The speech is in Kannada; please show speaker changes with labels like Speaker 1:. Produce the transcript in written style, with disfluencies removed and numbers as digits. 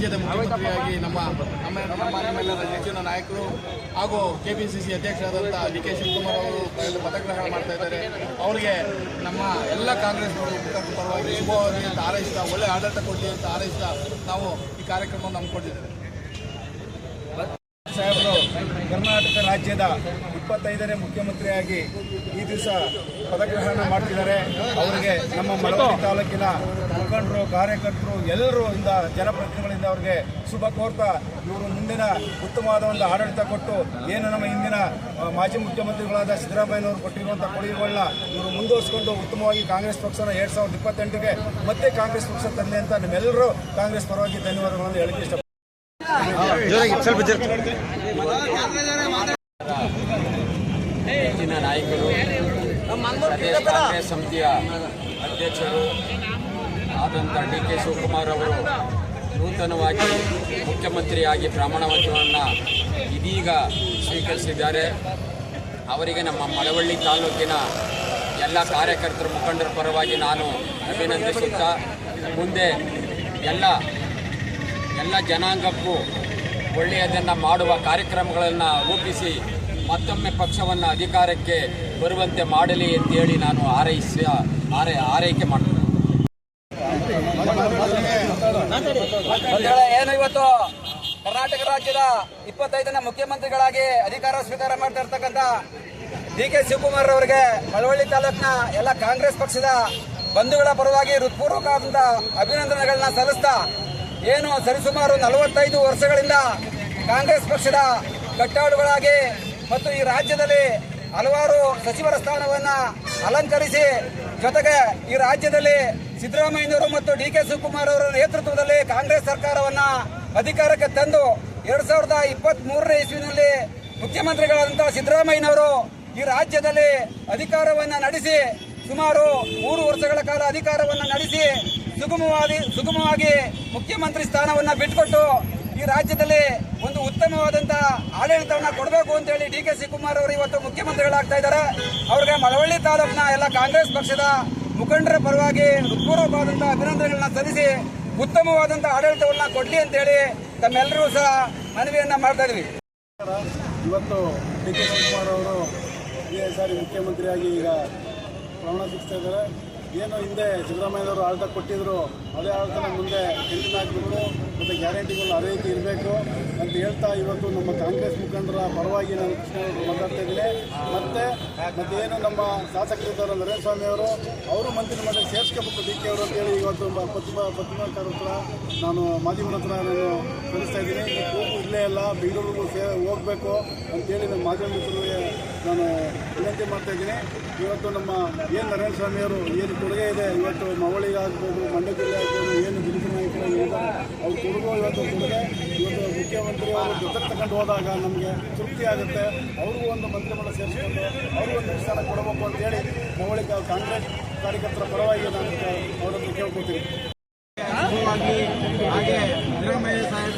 Speaker 1: ರಾಜ್ಯದ ಮುಖ್ಯಮಂತ್ರಿಯಾಗಿ ನಮ್ಮೆಲ್ಲರ ನೆಚ್ಚಿನ ನಾಯಕರು ಹಾಗೂ KPCC ಅಧ್ಯಕ್ಷರಾದಂಥ DK ಶಿವಕುಮಾರ್ ಅವರು ಪದಗ್ರಹಣ ಮಾಡ್ತಾ ಇದ್ದಾರೆ. ಅವರಿಗೆ ನಮ್ಮ ಎಲ್ಲ ಕಾಂಗ್ರೆಸ್ ಪರವಾಗಿ ಶುಭವಾಗಿ ಅಂತ ಹಾರೈಸ್ತಾ, ಒಳ್ಳೆ ಆಡಳಿತ ಕೊಡಲಿ ಅಂತ ಹಾರೈಸ್ತಾ ನಾವು ಈ ಕಾರ್ಯಕ್ರಮವನ್ನು ಹಮ್ಮಿಕೊಂಡಿದ್ದೇವೆ.
Speaker 2: ಸಾಹೇಬರು ಕರ್ನಾಟಕ ರಾಜ್ಯದ 25ನೇ ಮುಖ್ಯಮಂತ್ರಿಯಾಗಿ ಈ ದಿವಸ ಪದಗ್ರಹಣ ಮಾಡ್ತಿದ್ದಾರೆ. ಅವರಿಗೆ ನಮ್ಮ ಮಳವಳ್ಳಿ ತಾಲೂಕಿನ ಮುಖಂಡರು, ಕಾರ್ಯಕರ್ತರು ಎಲ್ಲರೂ ಇಂದ ಜನಪ್ರತಿನಿಧಿಗಳಿಂದ ಅವರಿಗೆ ಶುಭ ಕೋರ್ತಾ, ಇವರು ಮುಂದಿನ ಉತ್ತಮವಾದ ಒಂದು ಆಡಳಿತ ಕೊಟ್ಟು ಏನು ನಮ್ಮ ಹಿಂದಿನ ಮಾಜಿ ಮುಖ್ಯಮಂತ್ರಿಗಳಾದ ಸಿದ್ದರಾಮಯ್ಯನವರು ಕೊಟ್ಟಿರುವಂಥ ಕೊಡುಗೆಗಳನ್ನ ಇವರು ಮುಂದುವರಿಸಿಕೊಂಡು ಉತ್ತಮವಾಗಿ ಕಾಂಗ್ರೆಸ್ ಪಕ್ಷನ 2028ಗೆ ಮತ್ತೆ ಕಾಂಗ್ರೆಸ್ ಪಕ್ಷ ತಂದೆ ಅಂತ ನಿಮ್ಮೆಲ್ಲರೂ ಕಾಂಗ್ರೆಸ್ ಪರವಾಗಿ ಧನ್ಯವಾದಗಳನ್ನು ಹೇಳಕ್ಕೆ ಇಷ್ಟಪಡ್ತೀನಿ.
Speaker 3: ಹೆಚ್ಚಿನ ನಾಯಕರು, ಪ್ರದೇಶ ಕಾಂಗ್ರೆಸ್ ಸಮಿತಿಯ ಅಧ್ಯಕ್ಷರು ಆದಂಥ DK ಶಿವಕುಮಾರ್ ಅವರು ನೂತನವಾಗಿ ಮುಖ್ಯಮಂತ್ರಿಯಾಗಿ ಪ್ರಮಾಣ ವಚನವನ್ನು ಇದೀಗ ಸ್ವೀಕರಿಸಿದ್ದಾರೆ. ಅವರಿಗೆ ನಮ್ಮ ಮಳವಳ್ಳಿ ತಾಲೂಕಿನ ಎಲ್ಲ ಕಾರ್ಯಕರ್ತರ ಮುಖಂಡರ ಪರವಾಗಿ ನಾನು ಅಭಿನಂದಿಸುತ್ತಾ, ಮುಂದೆ ಎಲ್ಲ ಜನಾಂಗಕ್ಕೂ ಒಳ್ಳೆಯದನ್ನು ಮಾಡುವ ಕಾರ್ಯಕ್ರಮಗಳನ್ನು ರೂಪಿಸಿ ಮತ್ತೊಮ್ಮೆ ಪಕ್ಷವನ್ನು ಅಧಿಕಾರಕ್ಕೆ ಬರುವಂತೆ ಮಾಡಲಿ ಅಂತೇಳಿ ನಾನು ಆರೈಕೆ ಮಾಡ್ತೀನಿ.
Speaker 4: ಏನು ಇವತ್ತು ಕರ್ನಾಟಕ ರಾಜ್ಯದ 25ನೇ ಮುಖ್ಯಮಂತ್ರಿಗಳಾಗಿ ಅಧಿಕಾರ ಸ್ವೀಕಾರ ಮಾಡ್ತಾ ಇರ್ತಕ್ಕಂಥ DK ಶಿವಕುಮಾರ್ ಅವರಿಗೆ ಮಳವಳ್ಳಿ ತಾಲೂಕಿನ ಎಲ್ಲ ಕಾಂಗ್ರೆಸ್ ಪಕ್ಷದ ಬಂಧುಗಳ ಪರವಾಗಿ ಹೃತ್ಪೂರ್ವಕವಾದಂಥ ಅಭಿನಂದನೆಗಳನ್ನ ಸಲ್ಲಿಸ್ತಾ, ಏನು ಸರಿಸುಮಾರು 45 ವರ್ಷಗಳಿಂದ ಕಾಂಗ್ರೆಸ್ ಪಕ್ಷದ ಕಟ್ಟಾಳುಗಳಾಗಿ ಮತ್ತು ಈ ರಾಜ್ಯದಲ್ಲಿ ಹಲವಾರು ಸಚಿವರ ಸ್ಥಾನವನ್ನು ಅಲಂಕರಿಸಿ, ಜೊತೆಗೆ ಈ ರಾಜ್ಯದಲ್ಲಿ ಸಿದ್ದರಾಮಯ್ಯನವರು ಮತ್ತು DK ಶಿವಕುಮಾರ್ ಅವರ ನೇತೃತ್ವದಲ್ಲಿ ಕಾಂಗ್ರೆಸ್ ಸರ್ಕಾರವನ್ನು ಅಧಿಕಾರಕ್ಕೆ ತಂದು 2023ನೇ ಇಸ್ವಿನಲ್ಲಿ ಮುಖ್ಯಮಂತ್ರಿಗಳಾದಂಥ ಸಿದ್ದರಾಮಯ್ಯನವರು ಈ ರಾಜ್ಯದಲ್ಲಿ ಅಧಿಕಾರವನ್ನು ನಡೆಸಿ ಸುಮಾರು 3 ವರ್ಷಗಳ ಕಾಲ ಅಧಿಕಾರವನ್ನು ನಡೆಸಿ ಸುಗಮವಾಗಿ ಮುಖ್ಯಮಂತ್ರಿ ಸ್ಥಾನವನ್ನು ಬಿಟ್ಟುಕೊಟ್ಟು ಈ ರಾಜ್ಯದಲ್ಲಿ ಒಂದು ಉತ್ತಮವಾದಂಥ ಆಡಳಿತವನ್ನು ಕೊಡಬೇಕು ಅಂತೇಳಿ DK ಶಿವಕುಮಾರ್ ಅವರು ಇವತ್ತು ಮುಖ್ಯಮಂತ್ರಿಗಳಾಗ್ತಾ ಇದ್ದಾರೆ. ಅವರಿಗೆ ಮಳವಳ್ಳಿ ತಾಲೂಕಿನ ಎಲ್ಲ ಕಾಂಗ್ರೆಸ್ ಪಕ್ಷದ ಮುಖಂಡರ ಪರವಾಗಿ ಹೃತ್ಪೂರ್ವಕವಾದಂಥ ಅಭಿನಂದನೆಗಳನ್ನ ಸಲ್ಲಿಸಿ ಉತ್ತಮವಾದಂಥ ಆಡಳಿತವನ್ನು ಕೊಡಲಿ ಅಂತೇಳಿ ತಮ್ಮೆಲ್ಲರೂ ಸಹ ಮನವಿಯನ್ನು ಮಾಡ್ತಾ ಇದ್ವಿ.
Speaker 2: ಇವತ್ತು DK ಶಿವಕುಮಾರ್ ಅವರು ಈ ಸಾರಿ ಮುಖ್ಯಮಂತ್ರಿಯಾಗಿ ಈಗ ಪ್ರಮಾಣ ಸಿಗ್ತಾ ಇದ್ದಾರೆ. ಏನು ಹಿಂದೆ ಸಿದ್ದರಾಮಯ್ಯನವರು ಆಡಳಿತ ಕೊಟ್ಟಿದ್ರು, ಅದೇ ಆಡಳಿತನ ಮುಂದೆ ಕಂಟಿನ್ಯೂ ಆಗಬೇಕು ಮತ್ತು ಗ್ಯಾರಂಟಿಗಳು ಅದೇ ರೀತಿ ಇರಬೇಕು ಅಂತ ಹೇಳ್ತಾ ಇವತ್ತು ನಮ್ಮ ಕಾಂಗ್ರೆಸ್ ಮುಖಂಡರ ಪರವಾಗಿ ನಾನು ಕೃಷ್ಣವರು ಮಾತಾಡ್ತಾ ಇದ್ದೀನಿ. ಮತ್ತು ಏನು ನಮ್ಮ ಶಾಸಕರಿದ್ದಾರೆ ನರೇಂದ್ರ ಸ್ವಾಮಿ ಅವರು ಮಂತ್ರಿಮಂಡಲ ಸೇರಿಸ್ಕೋಬೇಕು DK ಅವರು ಅಂತೇಳಿ ಇವತ್ತು ಪತ್ರಿಕಾರರ ಹತ್ರ ನಾನು ಮಾಧ್ಯಮದ ಹತ್ರ ನಾನು ತಿಳಿಸ್ತಾ ಇದ್ದೀನಿ. ಕೂಗು ಇಲ್ಲೇ ಇಲ್ಲ, ಬೆಂಗಳೂರಿಗೂ ಹೋಗಬೇಕು ಅಂತೇಳಿ ನಮ್ಮ ಮಾಧ್ಯಮ ಮಿತ್ರರಿಗೆ ನಾನು ವಿನಂತಿ ಮಾಡ್ತಾಯಿದ್ದೀನಿ. ಇವತ್ತು ನಮ್ಮ ಏನು ನರೇಂದ್ರ ಸ್ವಾಮಿಯವರು ಏನು ಕೊಡುಗೆ ಇದೆ, ಇವತ್ತು ಮಳವಳ್ಳಿಗೆ ಆಗ್ಬೋದು, ಮಂಡ್ಯ ಜಿಲ್ಲೆ ಆಗ್ಬೋದು, ಏನು ಗಿರಿಜನ ನಾಯಕರು ಇದ್ದಾರೆ ಅವ್ರು ಕೊಡುಗೋ ಇವತ್ತು ಕೊಡುಗೆ ಇವತ್ತು ಮುಖ್ಯಮಂತ್ರಿ ಅವರು ಜೊತೆಗೆ ತಗೊಂಡು ಹೋದಾಗ ನಮಗೆ ತೃಪ್ತಿ ಆಗುತ್ತೆ. ಅವ್ರಿಗೂ ಒಂದು ಮಂತ್ರಿಮಂಡಲ ಸೇರಿಸ್ಕೊಂಡು ಅವ್ರಿಗೂ ಒಂದು ಸ್ಥಾನ ಕೊಡಬೇಕು ಅಂತೇಳಿ ಮಳವಳ್ಳಿ ಕಾಂಗ್ರೆಸ್ ಕಾರ್ಯಕರ್ತರ ಪರವಾಗಿ ನಾನು ಅವರನ್ನು ಕೇಳ್ಕೊತೀನಿ.
Speaker 1: ಹಾಗೆ ಸಿದ್ದರಾಮಯ್ಯ ಸಾಹೇಬರು